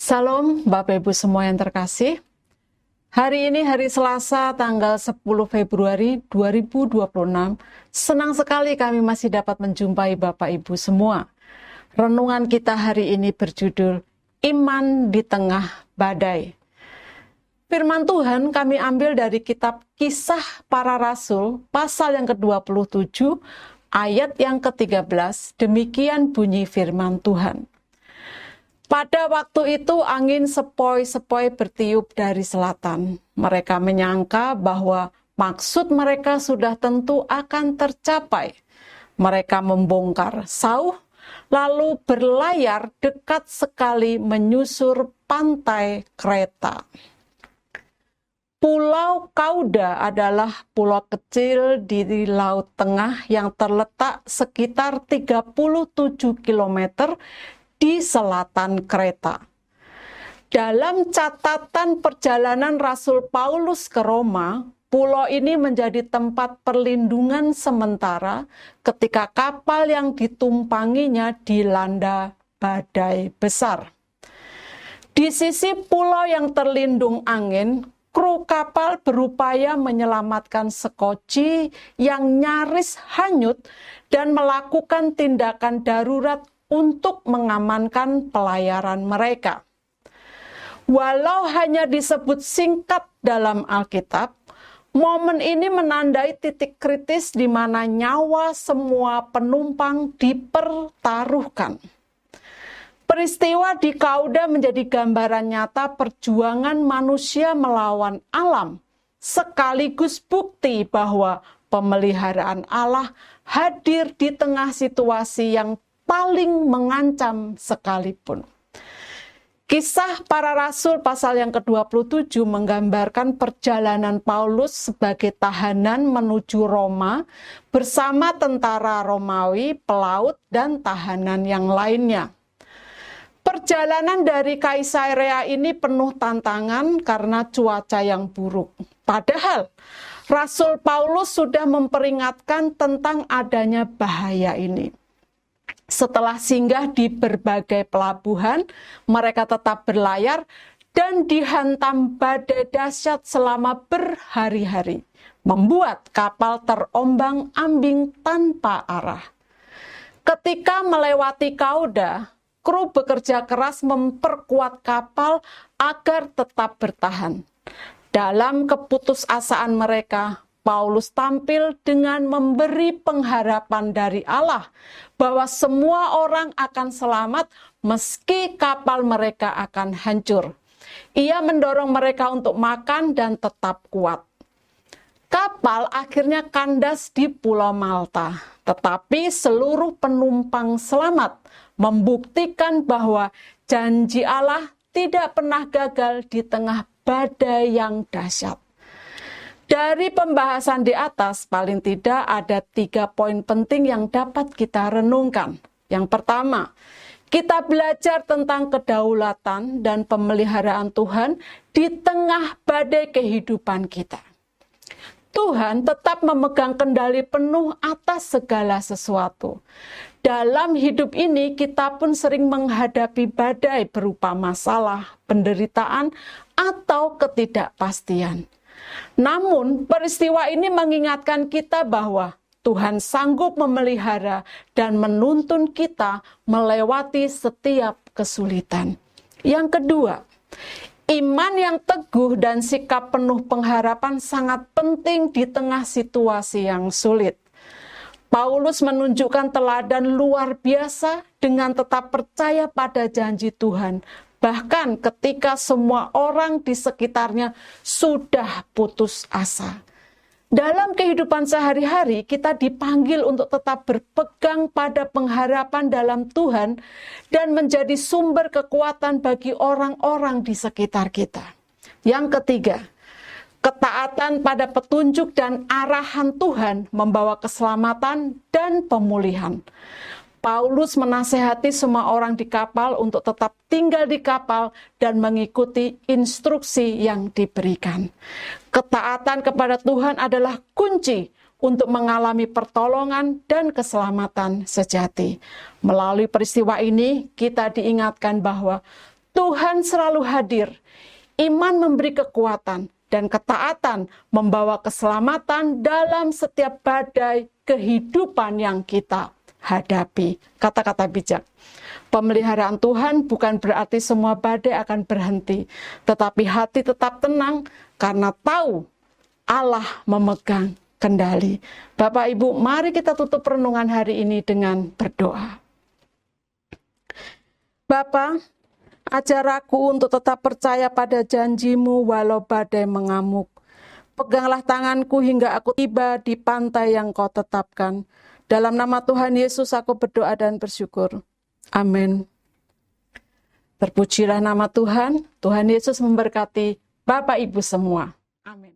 Salam Bapak Ibu semua yang terkasih. Hari ini hari Selasa tanggal 10 Februari 2026. Senang sekali kami masih dapat menjumpai Bapak Ibu semua. Renungan kita hari ini berjudul Iman di Tengah Badai. Firman Tuhan kami ambil dari kitab Kisah Para Rasul pasal yang ke-27 ayat yang ke-13. Demikian bunyi firman Tuhan. Pada waktu itu angin sepoi-sepoi bertiup dari selatan. Mereka menyangka bahwa maksud mereka sudah tentu akan tercapai. Mereka membongkar sauh, lalu berlayar dekat sekali menyusur pantai Kreta. Pulau Kauda adalah pulau kecil di Laut Tengah yang terletak sekitar 37 km di selatan Kreta. Dalam catatan perjalanan Rasul Paulus ke Roma, pulau ini menjadi tempat perlindungan sementara ketika kapal yang ditumpanginya dilanda badai besar. Di sisi pulau yang terlindung angin, kru kapal berupaya menyelamatkan sekoci yang nyaris hanyut dan melakukan tindakan darurat untuk mengamankan pelayaran mereka. Walau hanya disebut singkat dalam Alkitab, momen ini menandai titik kritis di mana nyawa semua penumpang dipertaruhkan. Peristiwa di Kauda menjadi gambaran nyata perjuangan manusia melawan alam, sekaligus bukti bahwa pemeliharaan Allah hadir di tengah situasi yang paling mengancam sekalipun. Kisah Para Rasul pasal yang ke-27 menggambarkan perjalanan Paulus sebagai tahanan menuju Roma bersama tentara Romawi, pelaut, dan tahanan yang lainnya. Perjalanan dari Kaisarea ini penuh tantangan karena cuaca yang buruk. Padahal Rasul Paulus sudah memperingatkan tentang adanya bahaya ini. Setelah singgah di berbagai pelabuhan, mereka tetap berlayar dan dihantam badai dahsyat selama berhari-hari, membuat kapal terombang-ambing tanpa arah. Ketika melewati Kauda, kru bekerja keras memperkuat kapal agar tetap bertahan. Dalam keputusasaan mereka, Paulus tampil dengan memberi pengharapan dari Allah bahwa semua orang akan selamat meski kapal mereka akan hancur. Ia mendorong mereka untuk makan dan tetap kuat. Kapal akhirnya kandas di Pulau Malta, tetapi seluruh penumpang selamat, membuktikan bahwa janji Allah tidak pernah gagal di tengah badai yang dahsyat. Dari pembahasan di atas, paling tidak ada 3 poin penting yang dapat kita renungkan. Yang pertama, kita belajar tentang kedaulatan dan pemeliharaan Tuhan di tengah badai kehidupan kita. Tuhan tetap memegang kendali penuh atas segala sesuatu. Dalam hidup ini, kita pun sering menghadapi badai berupa masalah, penderitaan, atau ketidakpastian. Namun, peristiwa ini mengingatkan kita bahwa Tuhan sanggup memelihara dan menuntun kita melewati setiap kesulitan. Yang kedua, iman yang teguh dan sikap penuh pengharapan sangat penting di tengah situasi yang sulit. Paulus menunjukkan teladan luar biasa dengan tetap percaya pada janji Tuhan, bahkan ketika semua orang di sekitarnya sudah putus asa. Dalam kehidupan sehari-hari, kita dipanggil untuk tetap berpegang pada pengharapan dalam Tuhan dan menjadi sumber kekuatan bagi orang-orang di sekitar kita. Yang ketiga, ketaatan pada petunjuk dan arahan Tuhan membawa keselamatan dan pemulihan. Paulus menasehati semua orang di kapal untuk tetap tinggal di kapal dan mengikuti instruksi yang diberikan. Ketaatan kepada Tuhan adalah kunci untuk mengalami pertolongan dan keselamatan sejati. Melalui peristiwa ini, kita diingatkan bahwa Tuhan selalu hadir. Iman memberi kekuatan dan ketaatan membawa keselamatan dalam setiap badai kehidupan yang kita hadapi. Kata-kata bijak. Pemeliharaan Tuhan bukan berarti semua badai akan berhenti, tetapi hati tetap tenang karena tahu Allah memegang kendali. Bapak Ibu, mari kita tutup renungan hari ini dengan berdoa. Bapa, ajar aku untuk tetap percaya pada janji-Mu walau badai mengamuk. Peganglah tanganku hingga aku tiba di pantai yang Kau tetapkan. Dalam nama Tuhan Yesus aku berdoa dan bersyukur. Amin. Terpujilah nama Tuhan. Tuhan Yesus memberkati Bapak Ibu semua. Amin.